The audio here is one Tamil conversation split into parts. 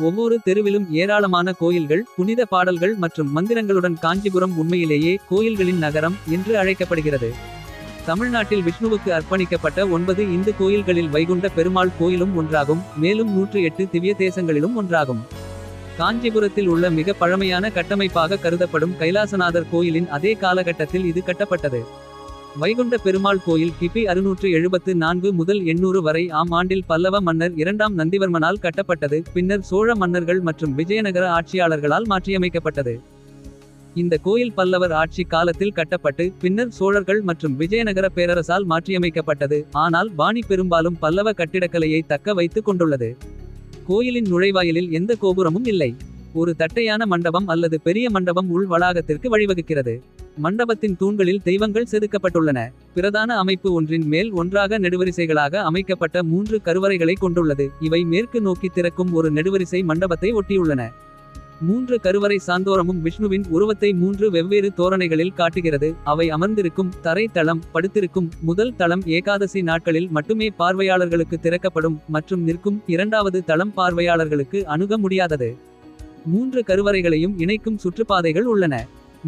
ஒவ்வொரு தெருவிலும் ஏராளமான கோயில்கள், புனித பாடல்கள் மற்றும் மந்திரங்களுடன் காஞ்சிபுரம் உண்மையிலேயே கோயில்களின் நகரம் என்று அழைக்கப்படுகிறது. தமிழ்நாட்டில் விஷ்ணுவுக்கு அர்ப்பணிக்கப்பட்ட 9 இந்து கோயில்களில் வைகுண்ட பெருமாள் கோயிலும் ஒன்றாகும். மேலும் 108 திவ்ய தேசங்களிலும் ஒன்றாகும். காஞ்சிபுரத்தில் உள்ள மிக பழமையான கட்டமைப்பாக கருதப்படும் கைலாசநாதர் கோயிலின் அதே காலகட்டத்தில் இது கட்டப்பட்டது. வைகுண்ட பெருமாள் கோயில் கிபி 674 முதல் 800 வரை ஆம் ஆண்டில் பல்லவ மன்னர் 2ஆம் நந்திவர்மனால் கட்டப்பட்டது. பின்னர் சோழ மன்னர்கள் மற்றும் விஜயநகர ஆட்சியாளர்களால் மாற்றியமைக்கப்பட்டது. இந்த கோயில் பல்லவர் ஆட்சி காலத்தில் கட்டப்பட்டு பின்னர் சோழர்கள் மற்றும் விஜயநகர பேரரசால் மாற்றியமைக்கப்பட்டது. ஆனால் பாணி பெரும்பாலும் பல்லவ கட்டிடக்கலையை தக்க வைத்துக் கொண்டுள்ளது. கோயிலின் நுழைவாயிலில் எந்த கோபுரமும் இல்லை. ஒரு தட்டையான மண்டபம் அல்லது பெரிய மண்டபம் உள் வளாகத்திற்கு வழிவகுக்கிறது. மண்டபத்தின் தூண்களில் தெய்வங்கள் செதுக்கப்பட்டுள்ளன. பிரதான அமைப்பு ஒன்றின் மேல் ஒன்றாக நெடுவரிசைகளாக அமைக்கப்பட்ட 3 கருவறைகளை கொண்டுள்ளது. இவை மேற்கு நோக்கி திறக்கும் ஒரு நெடுவரிசை மண்டபத்தை ஒட்டியுள்ளன. 3 கருவறை சாந்தோரமும் விஷ்ணுவின் உருவத்தை 3 வெவ்வேறு தோரணைகளில் காட்டுகிறது. அவை அமர்ந்திருக்கும் தரை தளம், படுத்திருக்கும் முதல் தளம் ஏகாதசி நாட்களில் மட்டுமே பார்வையாளர்களுக்கு திறக்கப்படும் மற்றும் நிற்கும் 2வது தளம் பார்வையாளர்களுக்கு அணுக முடியாதது. 3 கருவறைகளையும் இணைக்கும் சுற்றுப்பாதைகள் உள்ளன.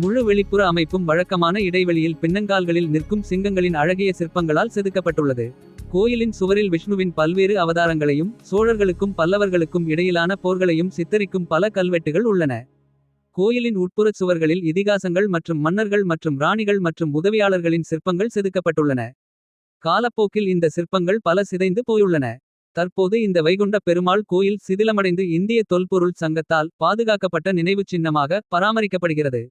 முழு வெளிப்புற அமைப்பும் வழக்கமான இடைவெளியில் பின்னங்கால்களில் நிற்கும் சிங்கங்களின் அழகிய சிற்பங்களால் செதுக்கப்பட்டுள்ளது. கோயிலின் சுவரில் விஷ்ணுவின் பல்வேறு அவதாரங்களையும் சோழர்களுக்கும் பல்லவர்களுக்கும் இடையிலான போர்களையும் சித்தரிக்கும் பல கல்வெட்டுகள் உள்ளன. கோயிலின் உட்புறச் சுவர்களில் இதிகாசங்கள் மற்றும் மன்னர்கள் மற்றும் ராணிகள் மற்றும் உதவியாளர்களின் சிற்பங்கள் செதுக்கப்பட்டுள்ளன. காலப்போக்கில் இந்த சிற்பங்கள் பல சிதைந்து போயுள்ளன. தற்போது இந்த வைகுண்ட பெருமாள் கோயில் சிதிலமடைந்து இந்திய தொல்பொருள் சங்கத்தால் பாதுகாக்கப்பட்ட நினைவுச் சின்னமாக பராமரிக்கப்படுகிறது.